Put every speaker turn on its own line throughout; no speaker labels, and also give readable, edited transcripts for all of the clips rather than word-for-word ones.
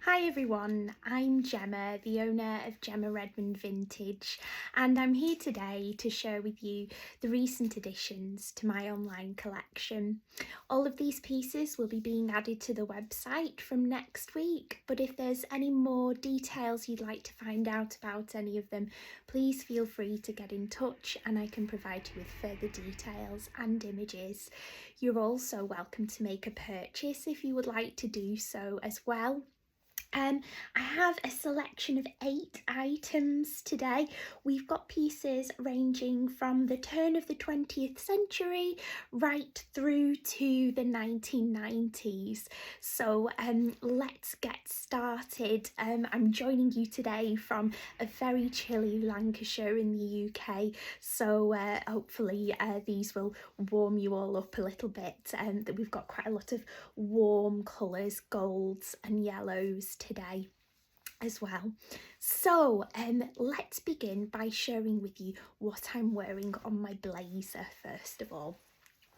Hi everyone, I'm Gemma, the owner of Gemma Redmond Vintage, and I'm here today to share with you the recent additions to my online collection. All of these pieces will be being added to the website from next week, but if there's any more details you'd like to find out about any of them, please feel free to get in touch and I can provide you with further details and images. You're also welcome to make a purchase if you would like to do so as well. I have a selection of 8 items today. We've got pieces ranging from the turn of the 20th century right through to the 1990s. So let's get started. I'm joining you today from a very chilly Lancashire in the UK, so hopefully these will warm you all up a little bit. That we've got quite a lot of warm colours, golds and yellows today as well. So let's begin by sharing with you what I'm wearing on my blazer first of all.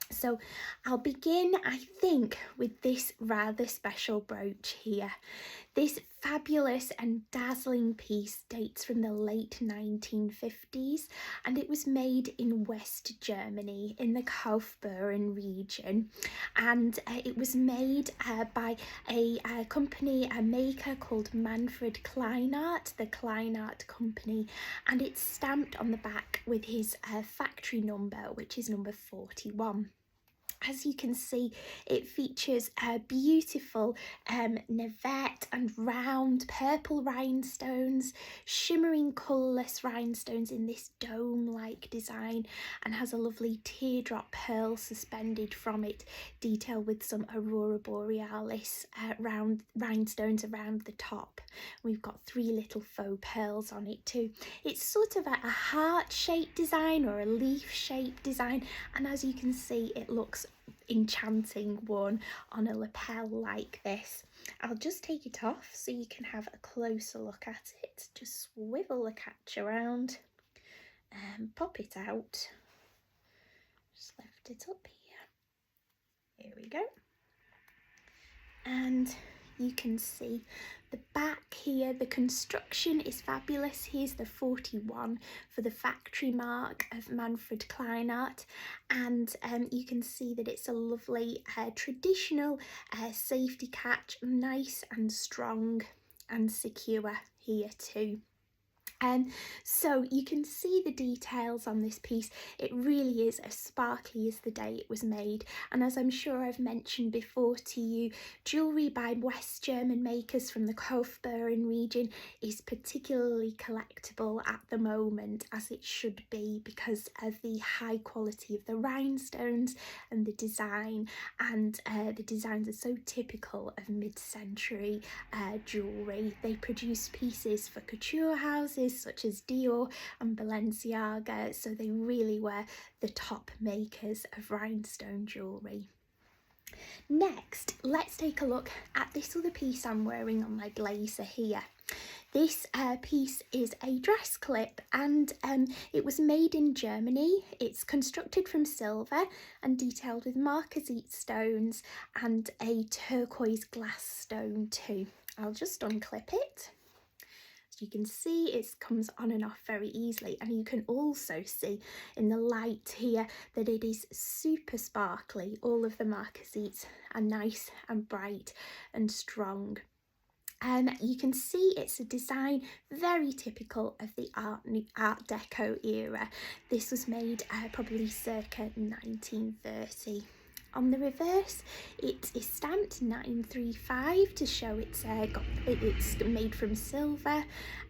So I'll begin, I think, with this rather special brooch here. This fabulous and dazzling piece dates from the late 1950s and it was made in West Germany in the Kaufbeuren region, and it was made by a company, a maker called Manfred Kleinart, the Kleinart company, and it's stamped on the back with his factory number, which is number 41. As you can see, it features a beautiful navette and round purple rhinestones, shimmering colourless rhinestones in this dome-like design, and has a lovely teardrop pearl suspended from it, detailed with some aurora borealis round rhinestones around the top. We've got 3 little faux pearls on it too. It's sort of a heart-shaped design or a leaf-shaped design, and as you can see, it looks enchanting worn on a lapel like this. I'll just take it off so you can have a closer look at it. Just swivel the catch around and pop it out. Just lift it up here. Here we go. And you can see the back here, the construction is fabulous. Here's the 41 for the factory mark of Manfred Kleinart, and you can see that it's a lovely traditional safety catch, nice and strong and secure here too. So you can see the details on this piece. It really is as sparkly as the day it was made, and as I'm sure I've mentioned before to you, jewellery by West German makers from the Kaufbeuren region is particularly collectible at the moment, as it should be, because of the high quality of the rhinestones and the design, and the designs are so typical of mid-century jewellery. They produce pieces for couture houses such as Dior and Balenciaga, so they really were the top makers of rhinestone jewellery. Next, let's take a look at this other piece I'm wearing on my blazer here. This piece is a dress clip, and it was made in Germany. It's constructed from silver and detailed with marquisite stones and a turquoise glass stone too. I'll just unclip it. You can see it comes on and off very easily, and you can also see in the light here that it is super sparkly. All of the marquisites are nice and bright and strong. You can see it's a design very typical of the Art Deco era. This was made probably circa 1930. On the reverse, it is stamped 935 to show it's made from silver,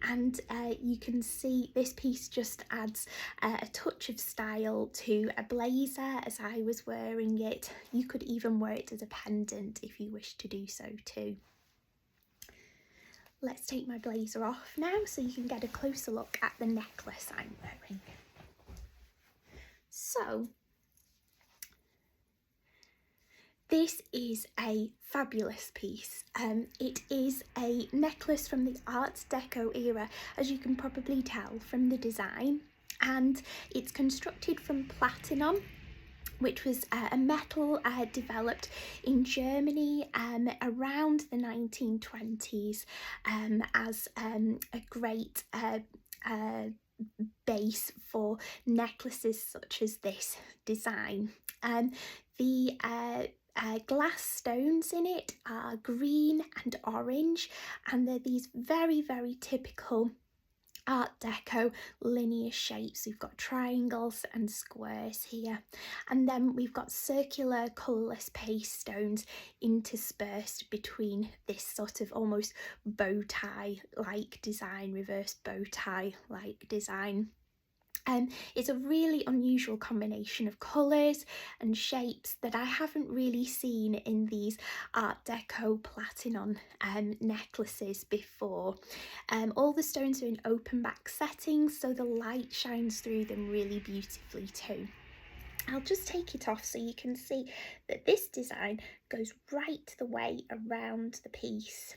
and you can see this piece just adds a touch of style to a blazer as I was wearing it. You could even wear it as a pendant if you wish to do so too. Let's take my blazer off now so you can get a closer look at the necklace I'm wearing. So, this is a fabulous piece. It is a necklace from the Art Deco era, as you can probably tell from the design, and it's constructed from platinum which was a metal developed in Germany around the 1920s as a great base for necklaces such as this design. The glass stones in it are green and orange, and they're these very, very typical Art Deco linear shapes. We've got triangles and squares here, and then we've got circular colourless paste stones interspersed between this sort of almost bow tie like design, reverse bow tie like design. It's a really unusual combination of colours and shapes that I haven't really seen in these Art Deco platinum necklaces before. All the stones are in open back settings, so the light shines through them really beautifully too. I'll just take it off so you can see that this design goes right the way around the piece.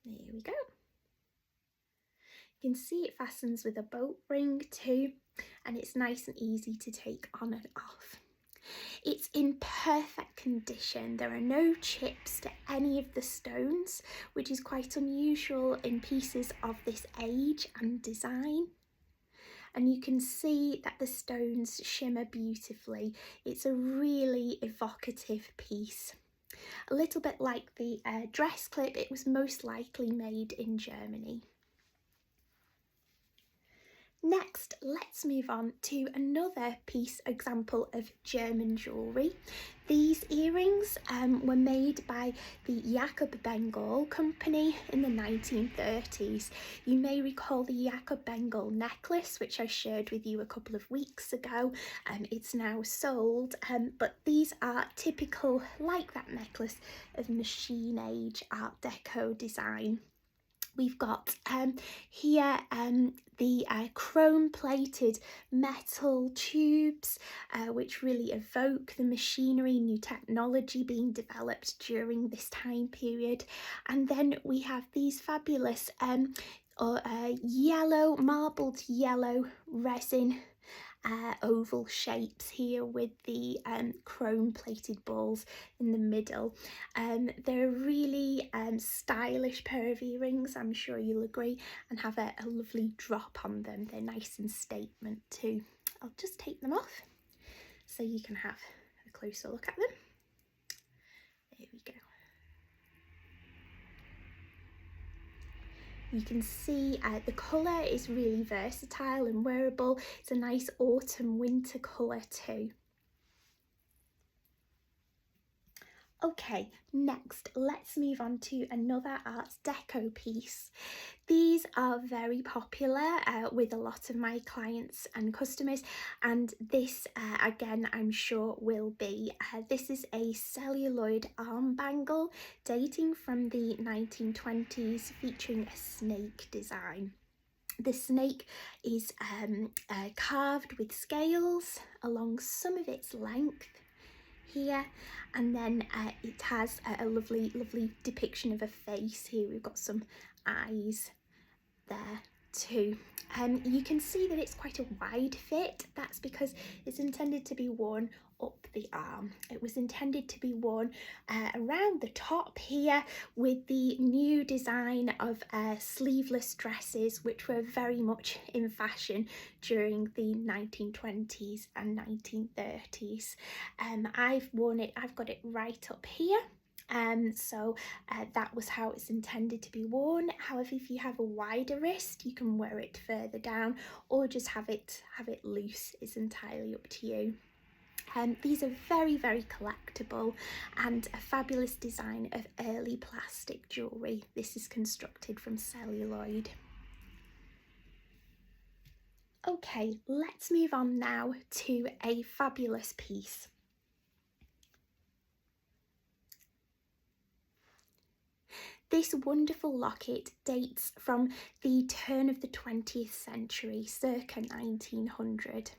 There we go. You can see it fastens with a boat ring too, and it's nice and easy to take on and off. It's in perfect condition. There are no chips to any of the stones, which is quite unusual in pieces of this age and design. And you can see that the stones shimmer beautifully. It's a really evocative piece. A little bit like the dress clip, it was most likely made in Germany. Next, let's move on to another example of German jewellery. These earrings were made by the Jacob Bengal company in the 1930s. You may recall the Jacob Bengal necklace, which I shared with you a couple of weeks ago. It's now sold, but these are typical, like that necklace, of machine age Art Deco design. We've got here the chrome plated metal tubes which really evoke the machinery, new technology being developed during this time period. And then we have these fabulous yellow, marbled yellow resin oval shapes here with the chrome plated balls in the middle. They're a really stylish pair of earrings, I'm sure you'll agree, and have a lovely drop on them. They're nice and statement too. I'll just take them off so you can have a closer look at them. There we go. You can see the colour is really versatile and wearable. It's a nice autumn winter colour too. Okay, next let's move on to another Art Deco piece. These are very popular with a lot of my clients and customers, and this again I'm sure will be. This is a celluloid arm bangle dating from the 1920s, featuring a snake design. The snake is carved with scales along some of its length here, and then it has a lovely depiction of a face here. We've got some eyes there too. You can see that it's quite a wide fit. That's because it's intended to be worn up the arm. It was intended to be worn around the top here with the new design of sleeveless dresses, which were very much in fashion during the 1920s and 1930s. I've worn it, I've got it right up here. So that was how it's intended to be worn. However, if you have a wider wrist, you can wear it further down or just have it loose. It's entirely up to you. These are very collectible and a fabulous design of early plastic jewellery. This is constructed from celluloid. Okay, let's move on now to a fabulous piece. This wonderful locket dates from the turn of the 20th century, circa 1900.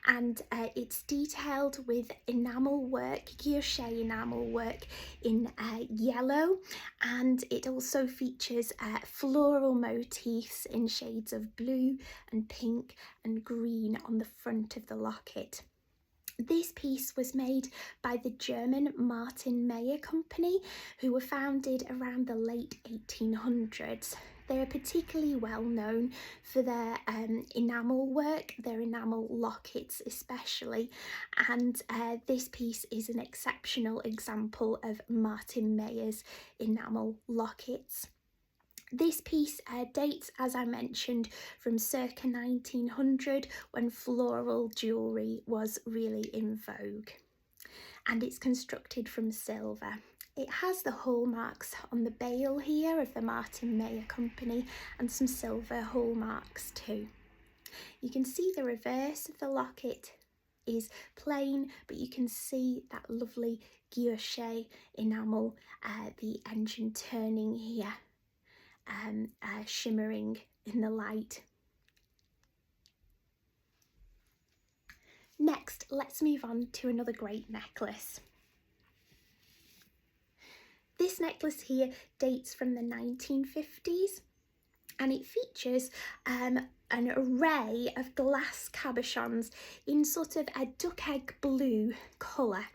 And it's detailed with enamel work, guilloche enamel work in yellow, and it also features floral motifs in shades of blue and pink and green on the front of the locket. This piece was made by the German Martin Mayer Company, who were founded around the late 1800s. They are particularly well known for their enamel work, their enamel lockets especially, and this piece is an exceptional example of Martin Mayer's enamel lockets. This piece dates, as I mentioned, from circa 1900, when floral jewellery was really in vogue, and it's constructed from silver. It has the hallmarks on the bail here of the Martin Mayer Company and some silver hallmarks too. You can see the reverse of the locket is plain, but you can see that lovely guilloche enamel, the engine turning here, shimmering in the light. Next, let's move on to another great necklace. This necklace here dates from the 1950s, and it features an array of glass cabochons in sort of a duck egg blue colour.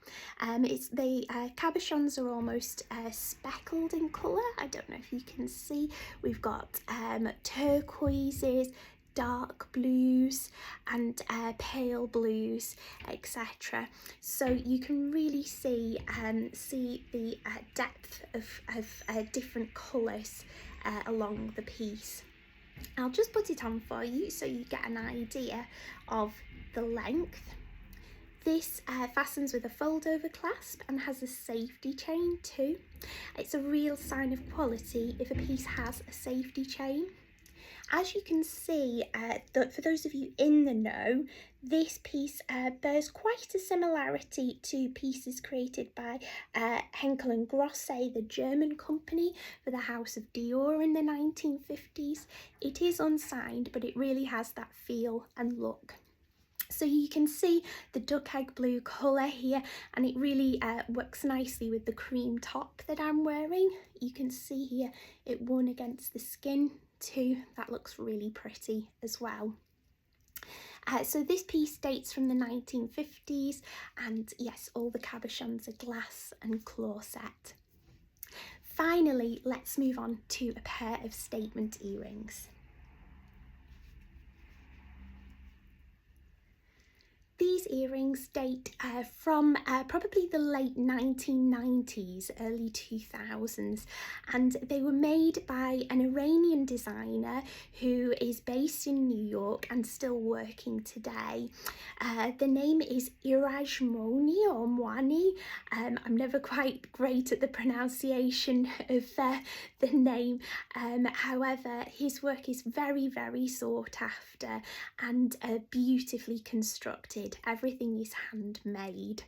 The cabochons are almost speckled in colour. I don't know if you can see. We've got turquoises, dark blues and pale blues, etc. So you can really see the depth of different colours along the piece. I'll just put it on for you so you get an idea of the length. This fastens with a fold over clasp and has a safety chain too. It's a real sign of quality if a piece has a safety chain. As you can see, for those of you in the know, this piece bears quite a similarity to pieces created by Henkel and Grosset, the German company, for the House of Dior in the 1950s. It is unsigned, but it really has that feel and look. So you can see the duck egg blue colour here, and it really works nicely with the cream top that I'm wearing. You can see here it won against the skin too. That looks really pretty as well. So this piece dates from the 1950s, and yes, all the cabochons are glass and claw set. Finally, let's move on to a pair of statement earrings. These earrings date from probably the late 1990s, early 2000s, and they were made by an Iranian designer who is based in New York and still working today. The name is Iraj Moni or Mwani. I'm never quite great at the pronunciation of the name. However, his work is very, very sought after and beautifully constructed. Everything is handmade.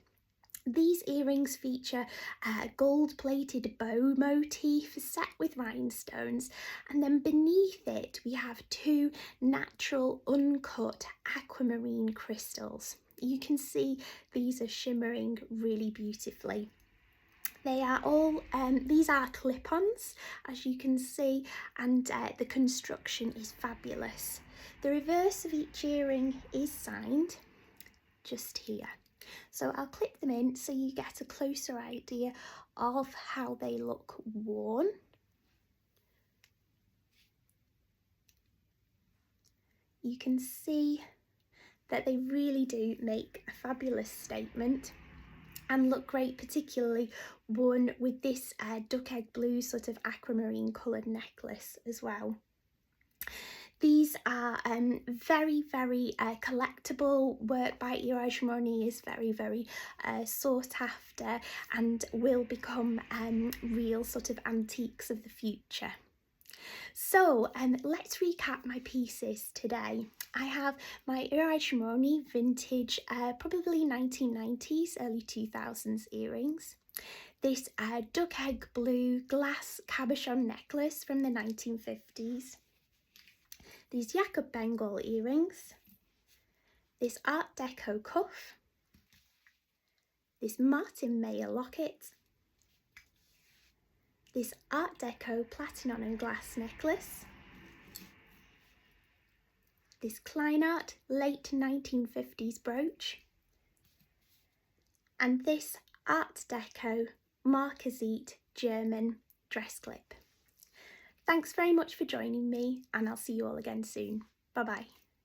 These earrings feature a gold-plated bow motif set with rhinestones, and then beneath it we have two natural uncut aquamarine crystals. You can see these are shimmering really beautifully. They are all, these are clip-ons, as you can see, and the construction is fabulous. The reverse of each earring is signed just here. So I'll clip them in so you get a closer idea of how they look worn. You can see that they really do make a fabulous statement and look great, particularly worn with this duck egg blue sort of aquamarine coloured necklace as well. These are very, very collectible. Work by Iraj Moni is very, very sought after and will become real sort of antiques of the future. So let's recap my pieces today. I have my Iraj Moni vintage, probably 1990s, early 2000s earrings. This duck egg blue glass cabochon necklace from the 1950s. These Jacob Bengal earrings, this Art Deco cuff, this Martin Mayer locket, this Art Deco platinum and glass necklace, this Kleinart late 1950s brooch, and this Art Deco Marquisite German dress clip. Thanks very much for joining me, and I'll see you all again soon. Bye bye.